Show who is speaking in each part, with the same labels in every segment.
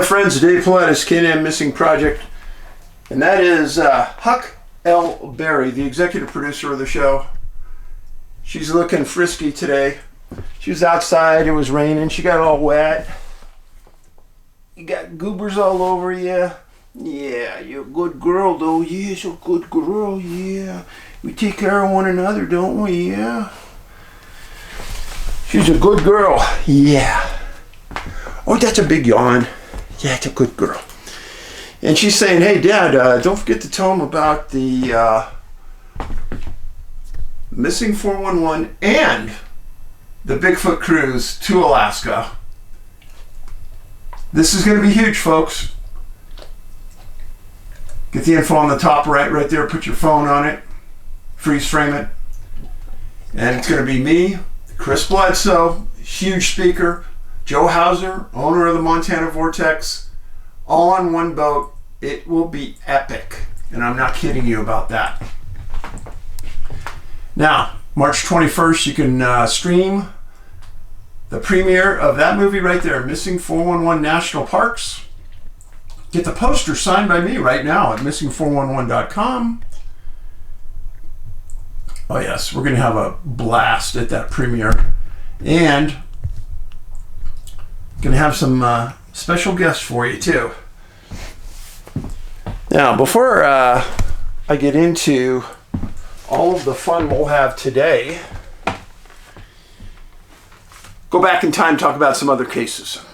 Speaker 1: Friends, Dave Paulides, K&M Missing Project, and that is Huck L. Berry, the executive producer of the show. She's looking frisky today. She was outside, it was raining, she got all wet. You got goobers all over you. Yeah, you're a good girl though. Yeah, you're a good girl, yeah. We take care of one another, don't we? Yeah. She's a good girl, yeah. Oh, that's a big yawn. Yeah, it's a good girl. And she's saying, hey, Dad, don't forget to tell him about the missing 411 and the Bigfoot cruise to Alaska. This is going to be huge, folks. Get the info on the top right there. Put your phone on it. Freeze frame it. And it's going to be me, Chris Bledsoe, huge speaker, Joe Hauser, owner of the Montana Vortex, all on one boat. It will be epic, and I'm not kidding you about that. Now, March 21st, you can stream the premiere of that movie right there, Missing 411 National Parks. Get the poster signed by me right now at missing411.com. Oh yes, we're going to have a blast at that premiere, and going to have some special guests for you too. Now, before I get into all of the fun we'll have today, go back in time, talk about some other cases.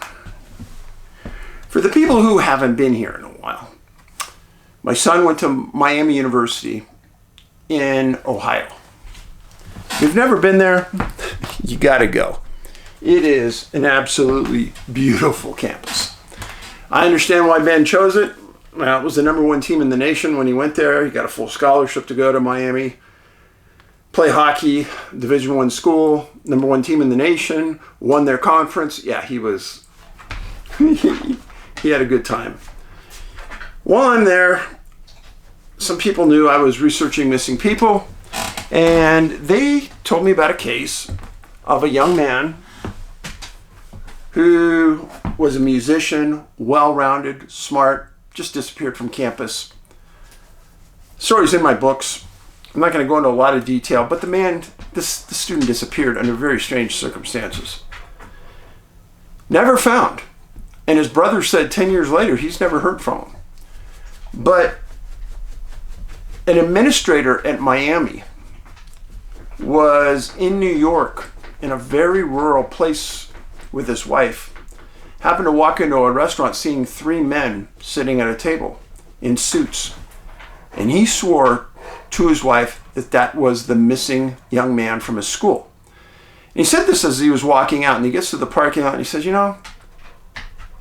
Speaker 1: For the people who haven't been here in a while, my son went to Miami University in Ohio. If you've never been there, you got to go. It is an absolutely beautiful campus. I understand why Ben chose it. Well, it was the #1 team in the nation when he went there. He got a full scholarship to go to Miami, play hockey, Division I school, #1 team in the nation, won their conference. Yeah, he was, he had a good time. While I'm there, some people knew I was researching missing people, and they told me about a case of a young man who was a musician, well-rounded, smart, just disappeared from campus. Story's in my books. I'm not going to go into a lot of detail, but the student disappeared under very strange circumstances. Never found. And his brother said 10 years later, he's never heard from him. But an administrator at Miami was in New York in a very rural place with his wife, happened to walk into a restaurant seeing 3 men sitting at a table in suits. And he swore to his wife that that was the missing young man from his school. And he said this as he was walking out, and he gets to the parking lot and he says, you know,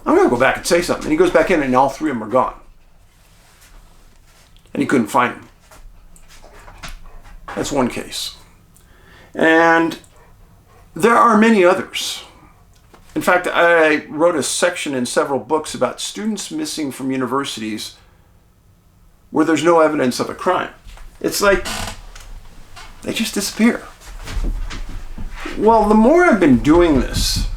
Speaker 1: I'm going to go back and say something. And he goes back in and all 3 of them are gone. And he couldn't find them. That's one case. And there are many others. In fact, I wrote a section in several books about students missing from universities where there's no evidence of a crime. It's like they just disappear. Well, the more I've been doing this,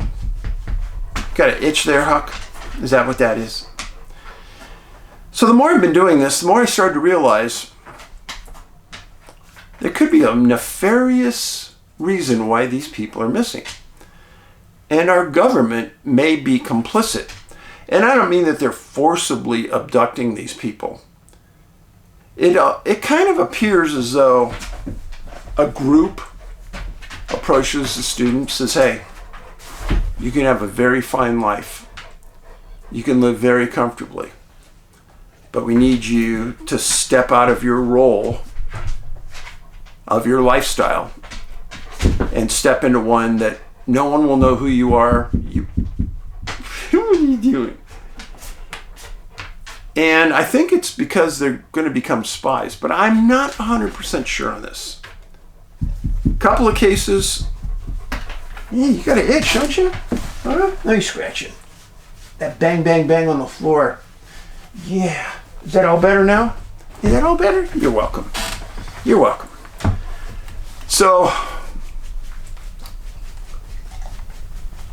Speaker 1: got an itch there, Huck? Is that what that is? So the more I've been doing this, the more I started to realize there could be a nefarious reason why these people are missing. And our government may be complicit. And I don't mean that they're forcibly abducting these people. It kind of appears as though a group approaches the student, says, hey, you can have a very fine life. You can live very comfortably. But we need you to step out of your role, of your lifestyle, and step into one that no one will know who you are. What are you doing? And I think it's because they're going to become spies, but I'm not 100% sure on this. A couple of cases. Yeah, you got an itch, don't you? Huh? Now you're scratching. That bang, bang, bang on the floor. Yeah. Is that all better now? Is that all better? You're welcome. You're welcome. So,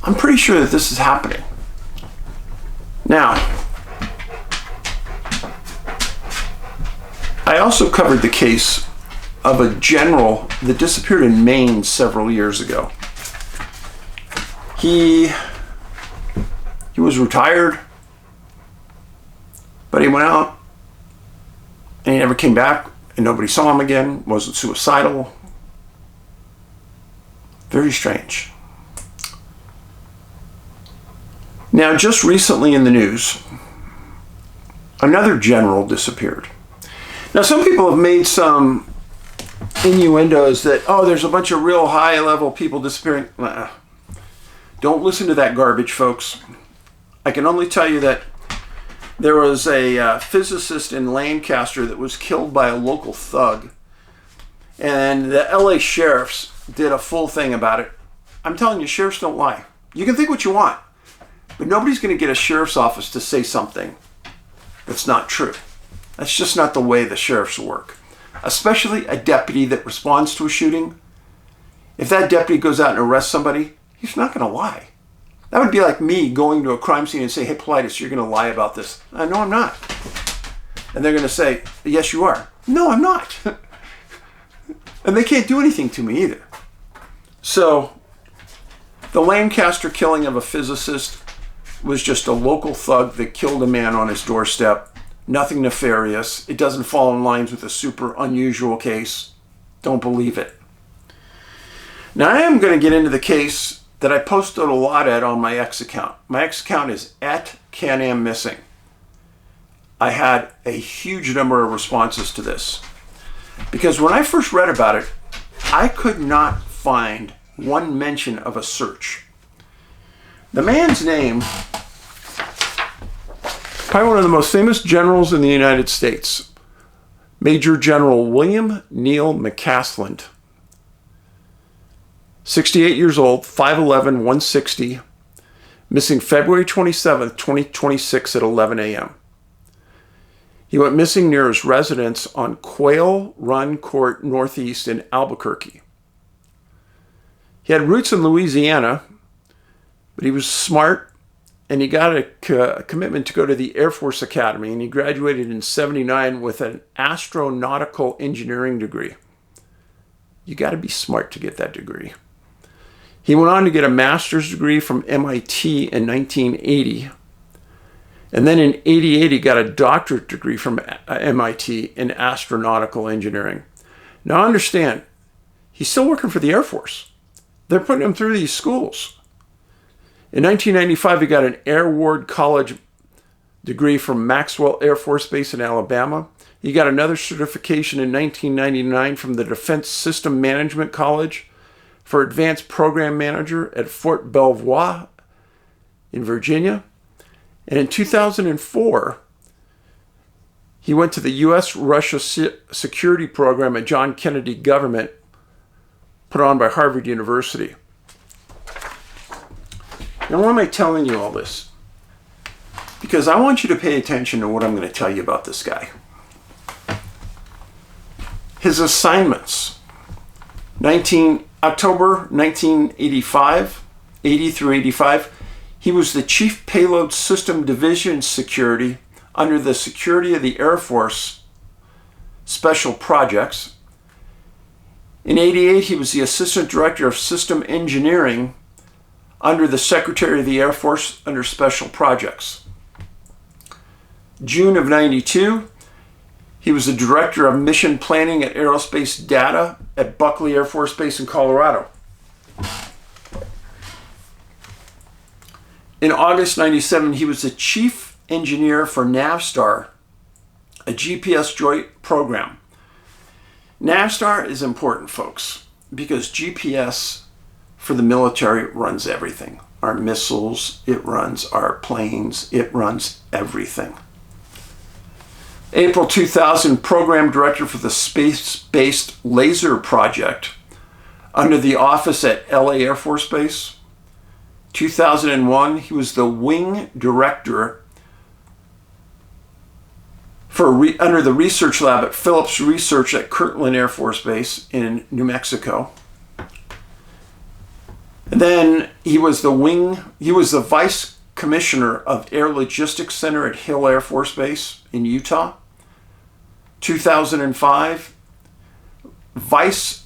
Speaker 1: I'm pretty sure that this is happening. Now, I also covered the case of a general that disappeared in Maine several years ago. He was retired, but he went out and he never came back and nobody saw him again, wasn't suicidal. Very strange. Now, just recently in the news, another general disappeared. Now, some people have made some innuendos that, oh, there's a bunch of real high-level people disappearing. Don't listen to that garbage, folks. I can only tell you that there was a physicist in Lancaster that was killed by a local thug. And the LA sheriffs did a full thing about it. I'm telling you, sheriffs don't lie. You can think what you want, but nobody's going to get a sheriff's office to say something that's not true. That's just not the way the sheriffs work. Especially a deputy that responds to a shooting. If that deputy goes out and arrests somebody, he's not going to lie. That would be like me going to a crime scene and say, hey, Paulides, you're going to lie about this. No, I'm not. And they're going to say, yes, you are. No, I'm not. And they can't do anything to me either. So, the Lancaster killing of a physicist was just a local thug that killed a man on his doorstep. Nothing nefarious. It doesn't fall in lines with a super unusual case. Don't believe it. Now, I am going to get into the case that I posted a lot at on my X account. My X account is @CanAmMissing. I had a huge number of responses to this. Because when I first read about it, I could not find one mention of a search. The man's name, probably one of the most famous generals in the United States, Major General William Neal McCasland. 68 years old, 5'11", 160, missing February 27th, 2026 at 11 a.m. He went missing near his residence on Quail Run Court Northeast in Albuquerque. He had roots in Louisiana, but he was smart, and he got a commitment to go to the Air Force Academy, and he graduated in '79 with an astronautical engineering degree. You got to be smart to get that degree. He went on to get a master's degree from MIT in 1980. And then in '88, he got a doctorate degree from MIT in astronautical engineering. Now understand, he's still working for the Air Force. They're putting him through these schools. In 1995, he got an Air Ward College degree from Maxwell Air Force Base in Alabama. He got another certification in 1999 from the Defense System Management College for Advanced Program Manager at Fort Belvoir in Virginia. And in 2004, he went to the U.S.-Russia Security Program at John Kennedy Government, put on by Harvard University. Now, why am I telling you all this? Because I want you to pay attention to what I'm going to tell you about this guy. His assignments, October 1985, 80 through 85, he was the Chief Payload System Division Security under the Security of the Air Force Special Projects. In 88, he was the Assistant Director of System Engineering under the Secretary of the Air Force under Special Projects. June of 92, he was the Director of Mission Planning at Aerospace Data at Buckley Air Force Base in Colorado. In August 97, he was the Chief Engineer for Navstar, a GPS joint program. Navstar is important, folks, because GPS for the military runs everything. Our missiles, it runs our planes, it runs everything. April 2000, Program Director for the Space-Based Laser Project under the office at LA Air Force Base. 2001, he was the Wing Director under the Research Lab at Phillips Research at Kirtland Air Force Base in New Mexico. And then he was the Vice commissioner of Air Logistics Center at Hill Air Force Base in Utah. 2005, vice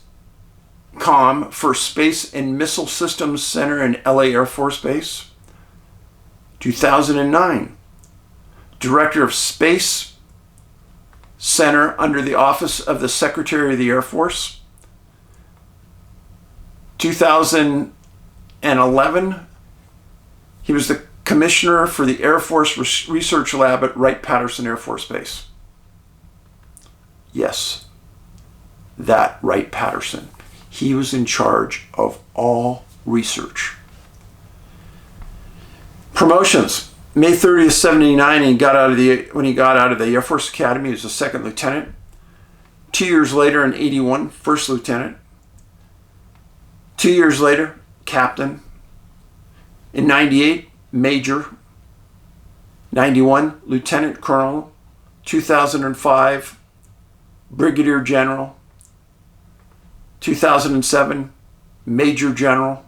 Speaker 1: com for Space and Missile Systems Center in LA Air Force Base. 2009, director of Space Center under the Office of the Secretary of the Air Force. 2011, he was the commissioner for the Air Force Research Lab at Wright Patterson Air Force Base. Yes, that Wright Patterson. He was in charge of all research. Promotions. May 30th, 79, when he got out of the Air Force Academy, he was a second lieutenant. 2 years later, in 81, first lieutenant. 2 years later, captain. In 98, major. 91, lieutenant colonel. 2005, brigadier general. 2007, major general.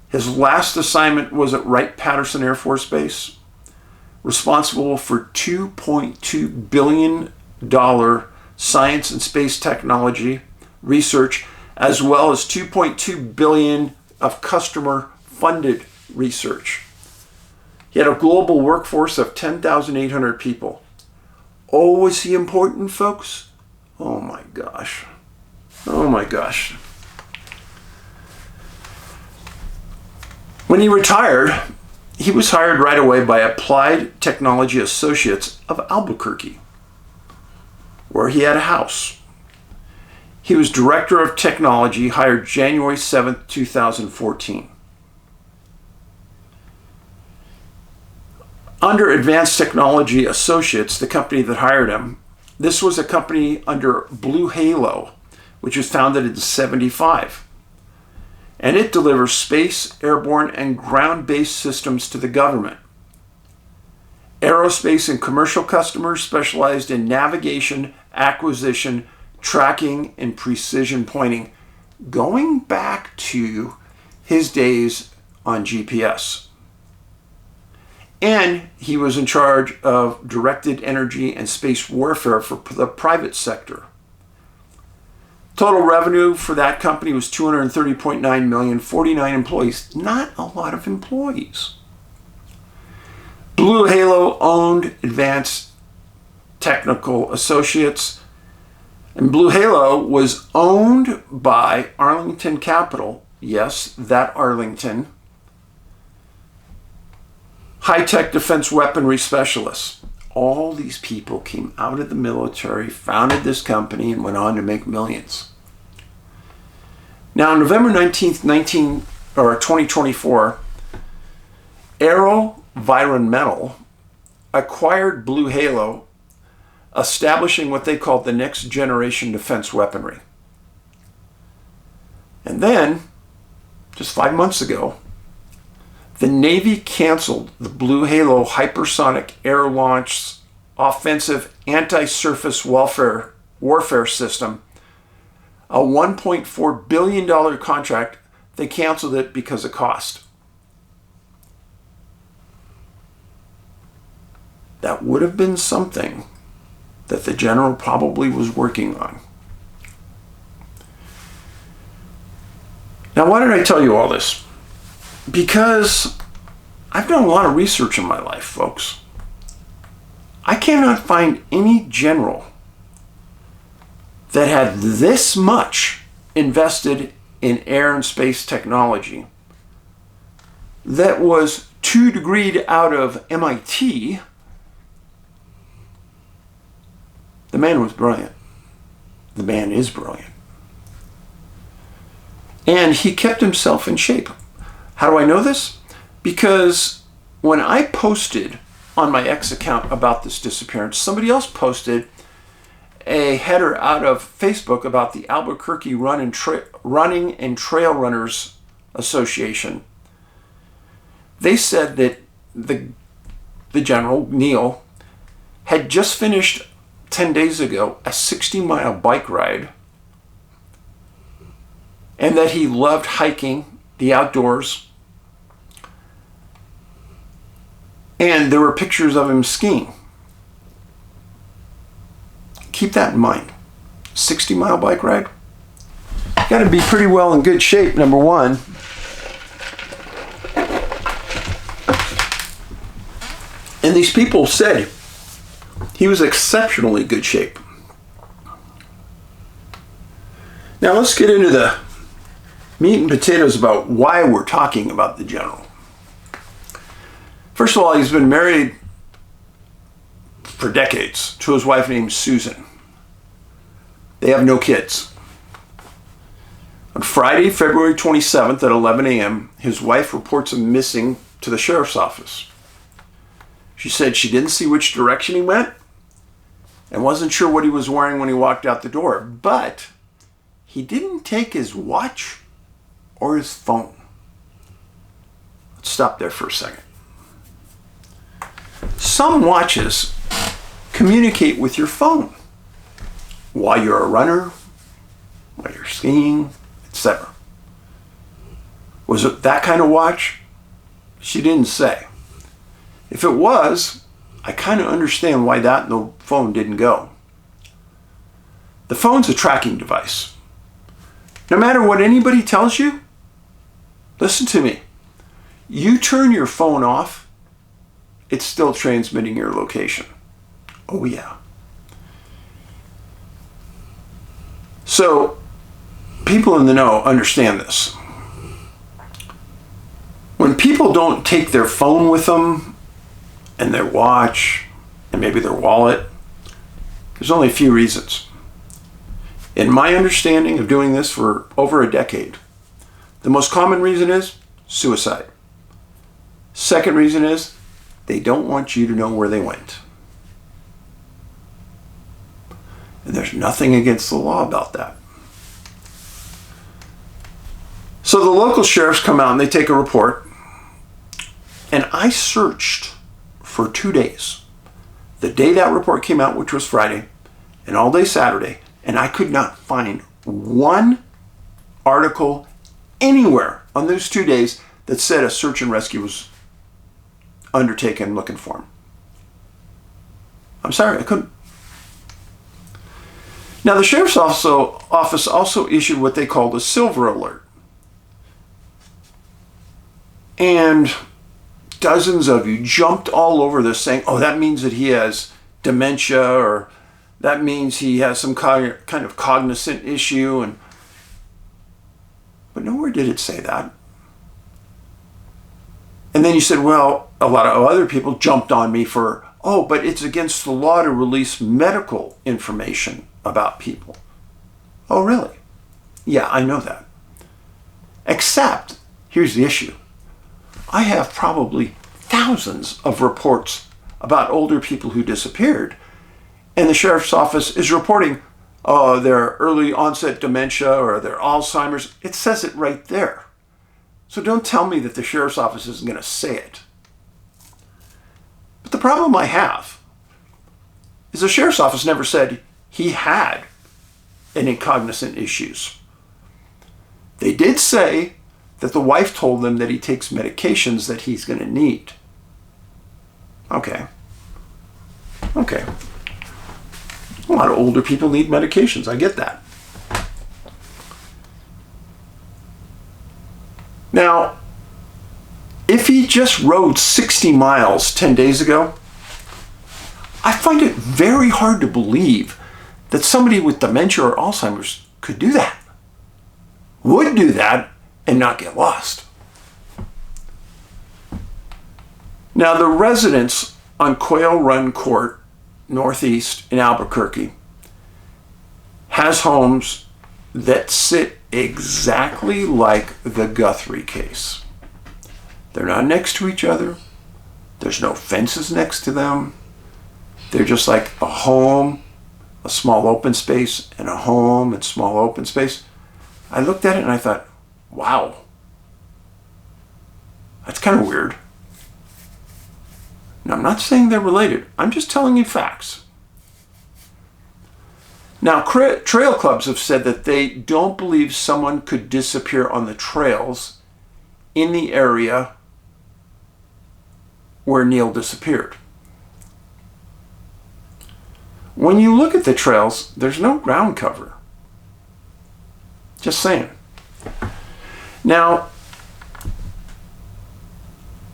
Speaker 1: His last assignment was at Wright Patterson Air Force Base, responsible for $2.2 billion science and space technology research, as well as $2.2 billion of customer-funded research. He had a global workforce of 10,800 people. Oh, was he important, folks? Oh my gosh. Oh my gosh. When he retired, he was hired right away by Applied Technology Associates of Albuquerque, where he had a house. He was director of technology, hired January 7th, 2014. Under Advanced Technology Associates, the company that hired him, this was a company under Blue Halo, which was founded in 1975. And it delivers space, airborne, and ground-based systems to the government. Aerospace and commercial customers specialized in navigation, acquisition, tracking, and precision pointing, going back to his days on GPS. And he was in charge of directed energy and space warfare for the private sector. Total revenue for that company was $230.9 million, 49 employees. Not a lot of employees. Blue Halo owned Advanced Technical Associates, and Blue Halo was owned by Arlington Capital. Yes, that Arlington. High-tech defense weaponry specialists. All these people came out of the military, founded this company, and went on to make millions. Now, on November 19th, 2024, AeroVironmental acquired Blue Halo, establishing what they called the next generation defense weaponry. And then, just 5 months ago, the Navy canceled the Blue Halo hypersonic air-launched offensive anti-surface warfare system, a $1.4 billion contract. They canceled it because of cost. That would have been something that the general probably was working on. Now, why did I tell you all this? Because I've done a lot of research in my life, folks. I cannot find any general that had this much invested in air and space technology, that was 2 degreed out of MIT. The man was brilliant. The man is brilliant. And he kept himself in shape. How do I know this? Because when I posted on my X account about this disappearance, somebody else posted a header out of Facebook about the Albuquerque Running and Trail Runners Association. They said that the general, Neil, had just finished 10 days ago a 60-mile bike ride, and that he loved hiking, the outdoors. And there were pictures of him skiing. Keep that in mind. 60-mile bike ride. You got to be pretty well in good shape, number one. And these people said he was exceptionally good shape. Now let's get into the meat and potatoes about why we're talking about the general. First of all, he's been married for decades to his wife named Susan. They have no kids. On Friday, February 27th at 11 a.m., his wife reports him missing to the sheriff's office. She said she didn't see which direction he went and wasn't sure what he was wearing when he walked out the door, but he didn't take his watch or his phone. Let's stop there for a second. Some watches communicate with your phone while you're a runner, while you're skiing, etc. Was it that kind of watch? She didn't say. If it was, I kind of understand why that and the phone didn't go. The phone's a tracking device. No matter what anybody tells you, listen to me. You turn your phone off, it's still transmitting your location. Oh yeah. So, people in the know understand this. When people don't take their phone with them, and their watch, and maybe their wallet, there's only a few reasons. In my understanding of doing this for over a decade, the most common reason is suicide. Second reason is they don't want you to know where they went. And there's nothing against the law about that. So the local sheriffs come out and they take a report, and I searched for 2 days. The day that report came out, which was Friday, and all day Saturday, and I could not find one article anywhere on those 2 days that said a search and rescue was undertaken looking for him. I'm sorry, I couldn't. Now, the sheriff's office also issued what they called a silver alert. And dozens of you jumped all over this saying, oh, that means that he has dementia, or that means he has some kind of cognizant issue. But nowhere did it say that. And then you said, well, a lot of other people jumped on me for, oh, but it's against the law to release medical information about people. Oh, really? Yeah, I know that. Except, here's the issue. I have probably thousands of reports about older people who disappeared, and the sheriff's office is reporting their early onset dementia or their Alzheimer's. It says it right there. So don't tell me that the sheriff's office isn't going to say it. But the problem I have is the sheriff's office never said he had any cognizant issues. They did say that the wife told them that he takes medications that he's going to need. Okay. A lot of older people need medications. I get that. Now, if he just rode 60 miles 10 days ago, I find it very hard to believe that somebody with dementia or Alzheimer's could do that. Would do that and not get lost. Now, the residents on Quail Run Court, Northeast in Albuquerque, has homes that sit exactly like the Guthrie case. They're not next to each other. There's no fences next to them. They're just like a home, a small open space, and a home and small open space. I looked at it and I thought, wow, that's kind of weird. Now, I'm not saying they're related. I'm just telling you facts. Now, trail clubs have said that they don't believe someone could disappear on the trails in the area where Neil disappeared. When you look at the trails, there's no ground cover. Just saying. Now,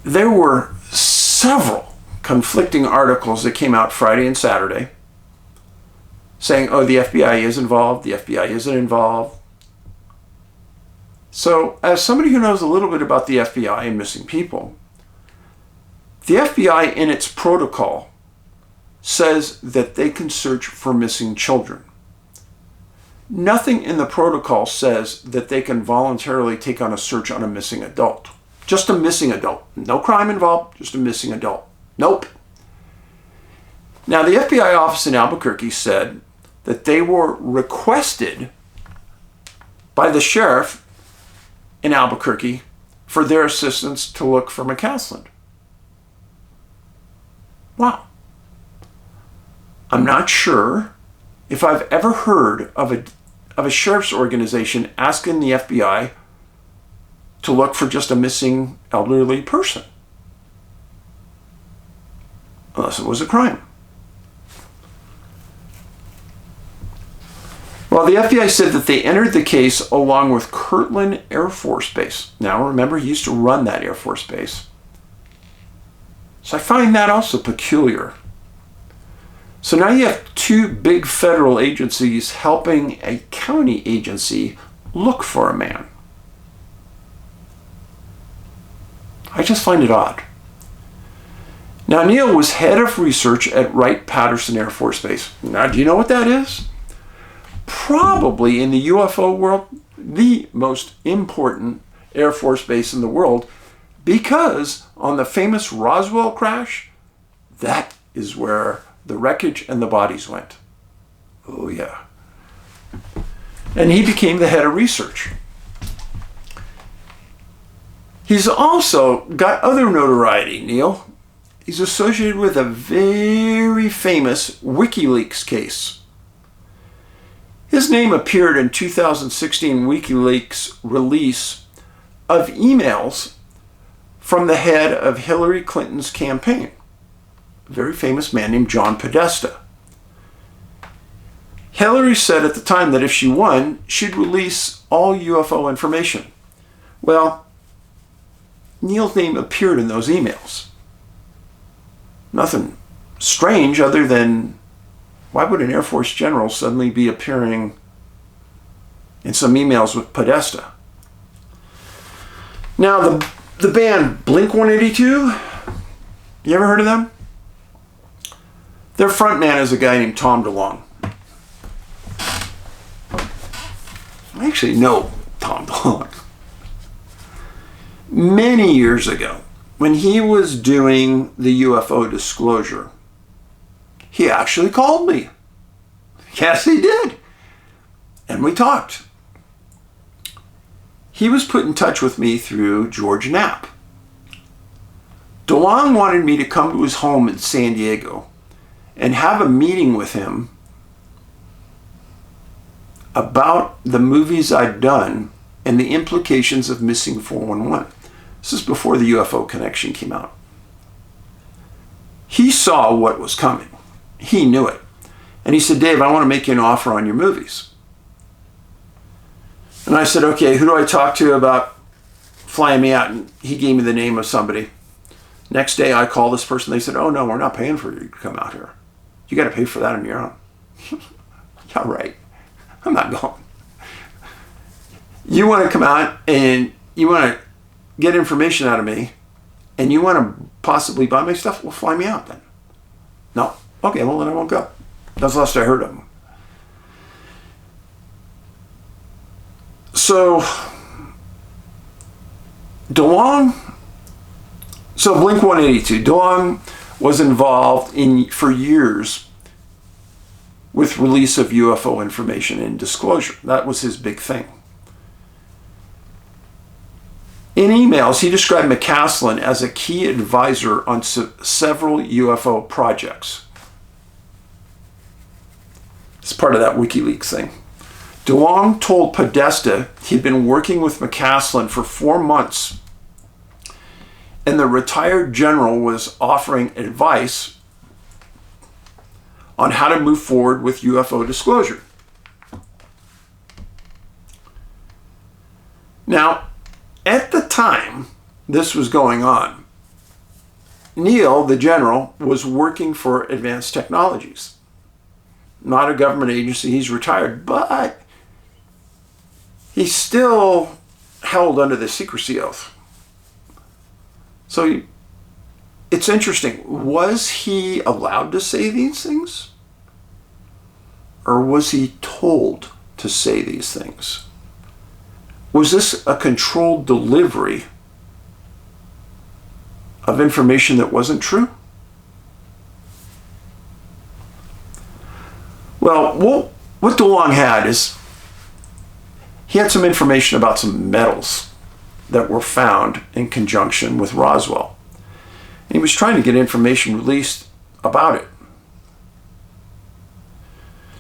Speaker 1: there were several conflicting articles that came out Friday and Saturday saying, oh, the FBI is involved, the FBI isn't involved. So, as somebody who knows a little bit about the FBI and missing people, the FBI in its protocol says that they can search for missing children. Nothing in the protocol says that they can voluntarily take on a search on a missing adult. Just a missing adult. No crime involved, just a missing adult. Nope. Now, the FBI office in Albuquerque said that they were requested by the sheriff in Albuquerque for their assistance to look for McCasland. Wow. I'm not sure if I've ever heard of a sheriff's organization asking the FBI to look for just a missing elderly person. Unless it was a crime. Well, the FBI said that they entered the case along with Kirtland Air Force Base. Now, remember, he used to run that Air Force Base. So I find that also peculiar. So now you have two big federal agencies helping a county agency look for a man. I just find it odd. Now, Neil was head of research at Wright Patterson Air Force Base. Now, do you know what that is? Probably in the UFO world, the most important Air Force base in the world, because on the famous Roswell crash, that is where the wreckage and the bodies went. Oh, yeah. And he became the head of research. He's also got other notoriety, Neil. He's associated with a very famous WikiLeaks case. His name appeared in 2016 WikiLeaks release of emails from the head of Hillary Clinton's campaign, a very famous man named John Podesta. Hillary said at the time that if she won, she'd release all UFO information. Well, Neil's name appeared in those emails. Nothing strange other than, why would an Air Force general suddenly be appearing in some emails with Podesta? Now, the band Blink-182, you ever heard of them? Their front man is a guy named Tom DeLonge. I actually know Tom DeLonge. Many years ago, when he was doing the UFO disclosure, he actually called me. Yes, he did. And we talked. He was put in touch with me through George Knapp. DeLonge wanted me to come to his home in San Diego and have a meeting with him about the movies I'd done and the implications of Missing 411. This is before the UFO Connection came out. He saw what was coming. He knew it. And he said, Dave, I want to make you an offer on your movies. And I said, okay, who do I talk to about flying me out? And he gave me the name of somebody. Next day, I called this person. They said, oh, no, we're not paying for you to come out here. You got to pay for that on your own. Yeah, right. I'm not going. You want to come out and you want to get information out of me and you want to possibly buy my stuff? Well, fly me out then. No. Okay, well, then I won't go. That's the last I heard of him. So, DeLonge, Blink-182, DeLonge was involved for years with release of UFO information and disclosure. That was his big thing. In emails, he described McCasland as a key advisor on several UFO projects. It's part of that WikiLeaks thing. DeLonge told Podesta he'd been working with McCasland for 4 months and the retired general was offering advice on how to move forward with UFO disclosure. Now, at the time this was going on, Neil, the general, was working for Advanced Technologies. Not a government agency, he's retired, but he's still held under the secrecy oath. So it's interesting. Was he allowed to say these things? Or was he told to say these things? Was this a controlled delivery of information that wasn't true? Well, what DeLong had is he had some information about some metals that were found in conjunction with Roswell. And he was trying to get information released about it.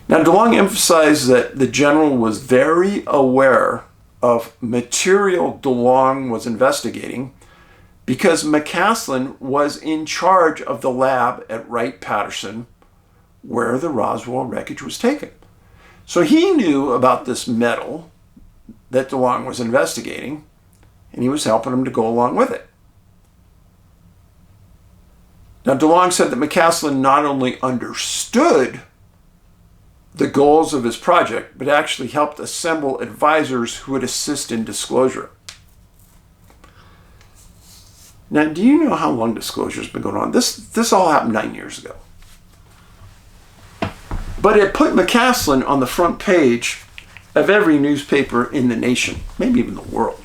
Speaker 1: Now, DeLong emphasized that the general was very aware of material DeLong was investigating because McCasland was in charge of the lab at Wright Patterson where the Roswell wreckage was taken. So he knew about this metal that DeLong was investigating, and he was helping him to go along with it. Now, DeLong said that McCasland not only understood the goals of his project, but actually helped assemble advisors who would assist in disclosure. Now, do you know how long disclosure has been going on? This all happened 9 years ago. But it put McCasland on the front page of every newspaper in the nation, maybe even the world.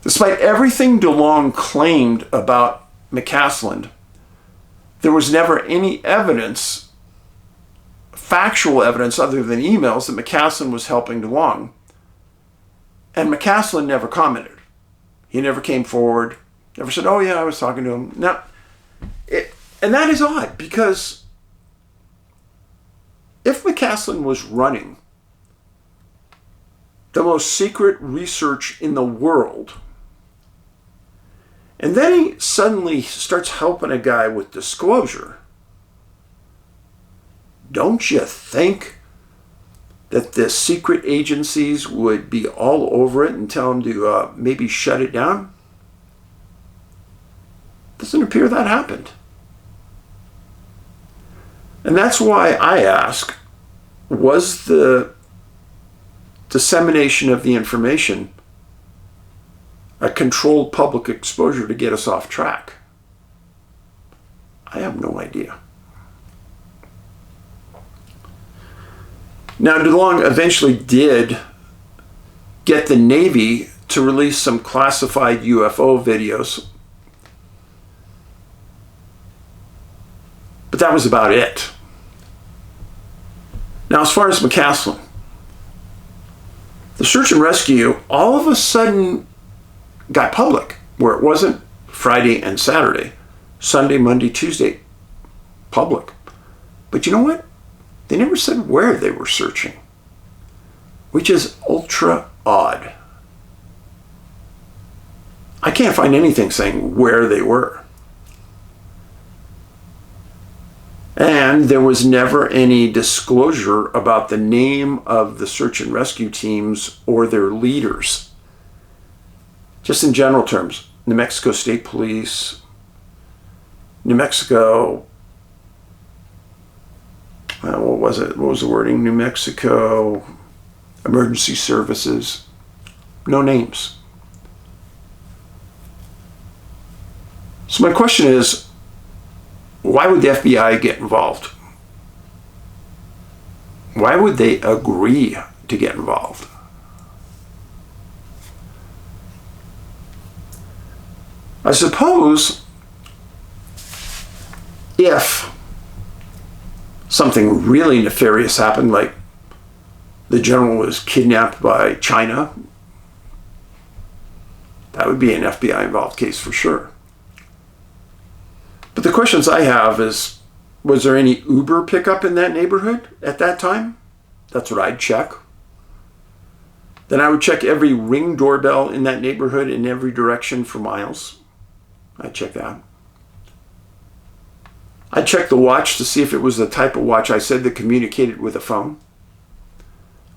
Speaker 1: Despite everything DeLong claimed about McCasland, there was never any evidence, factual evidence other than emails, that McCasland was helping DeLong. And McCasland never commented. He never came forward, never said, oh yeah, I was talking to him. Now, and that is odd, because if McCasland was running the most secret research in the world, and then he suddenly starts helping a guy with disclosure, don't you think that the secret agencies would be all over it and tell him to maybe shut it down? Doesn't appear that happened. And that's why I ask, was the dissemination of the information a controlled public exposure to get us off track? I have no idea. Now, DeLong eventually did get the Navy to release some classified UFO videos, but that was about it. Now, as far as McCasland, the search and rescue all of a sudden got public, where it wasn't Friday and Saturday, Sunday, Monday, Tuesday, public. But you know what? They never said where they were searching, which is ultra odd. I can't find anything saying where they were. And there was never any disclosure about the name of the search and rescue teams or their leaders. Just in general terms, New Mexico State Police, New Mexico, what was it? What was the wording? New Mexico Emergency Services. No names. So my question is, why would the FBI get involved? Why would they agree to get involved? I suppose if something really nefarious happened, like the general was kidnapped by China, that would be an FBI involved case for sure. But the questions I have is, was there any Uber pickup in that neighborhood at that time? That's what I'd check. Then I would check every Ring doorbell in that neighborhood in every direction for miles. I'd check that. I'd check the watch to see if it was the type of watch I said that communicated with a phone.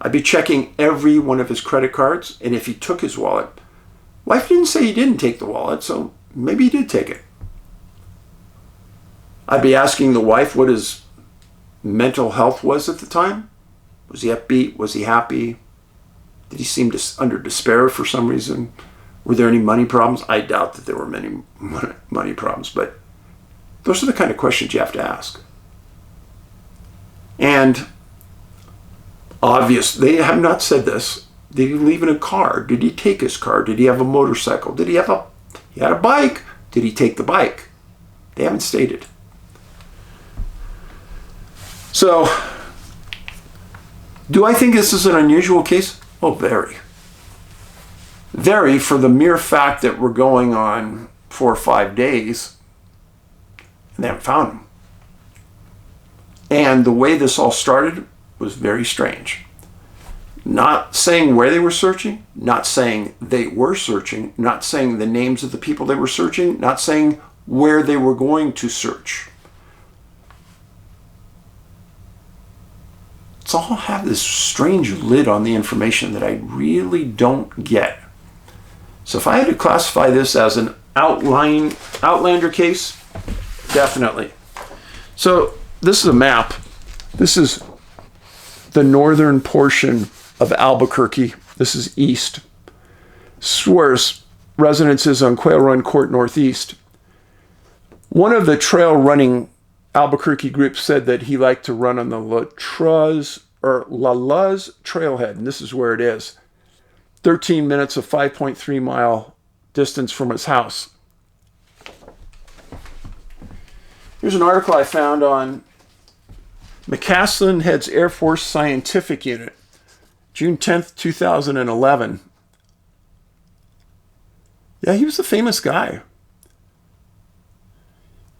Speaker 1: I'd be checking every one of his credit cards, and if he took his wallet, wife didn't say he didn't take the wallet, so maybe he did take it. I'd be asking the wife what his mental health was at the time. Was he upbeat? Was he happy? Did he seem under despair for some reason? Were there any money problems? I doubt that there were many money problems, but those are the kind of questions you have to ask. And obvious, they have not said this. Did he leave in a car? Did he take his car? Did he have a motorcycle? He had a bike? Did he take the bike? They haven't stated. So, do I think this is an unusual case? Oh, very. Very, for the mere fact that we're going on 4 or 5 days and they haven't found him. And the way this all started was very strange. Not saying where they were searching, not saying they were searching, not saying the names of the people they were searching, not saying where they were going to search. It's all have this strange lid on the information that I really don't get. So if I had to classify this as an outlander case, definitely. So this is a map. This is the northern portion of Albuquerque. This is east. Swears residences on Quail Run Court Northeast. One of the trail running Albuquerque groups said that he liked to run on the La Luz trailhead, and this is where it is. 13 minutes of 5.3 mile distance from his house. Here's an article I found on McCasland heads Air Force Scientific Unit, June 10th, 2011. Yeah, he was a famous guy.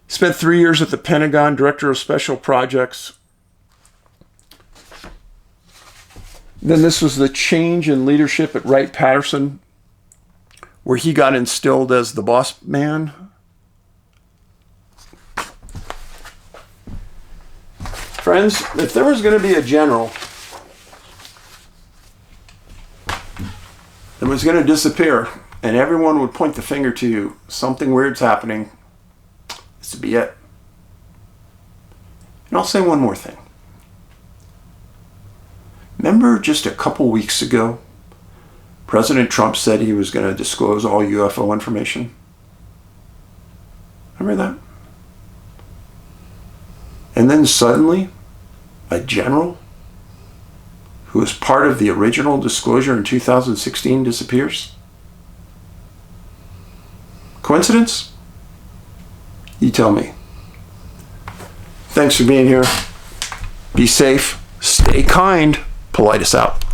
Speaker 1: Spent 3 years at the Pentagon, Director of Special Projects. Then this was the change in leadership at Wright Patterson, where he got instilled as the boss man. Friends, if there was going to be a general that was going to disappear and everyone would point the finger to you, something weird's happening, this would be it. And I'll say one more thing. Remember just a couple weeks ago, President Trump said he was going to disclose all UFO information? Remember that? And then suddenly, a general who was part of the original disclosure in 2016 disappears? Coincidence? You tell me. Thanks for being here. Be safe. Stay kind. Paulides out.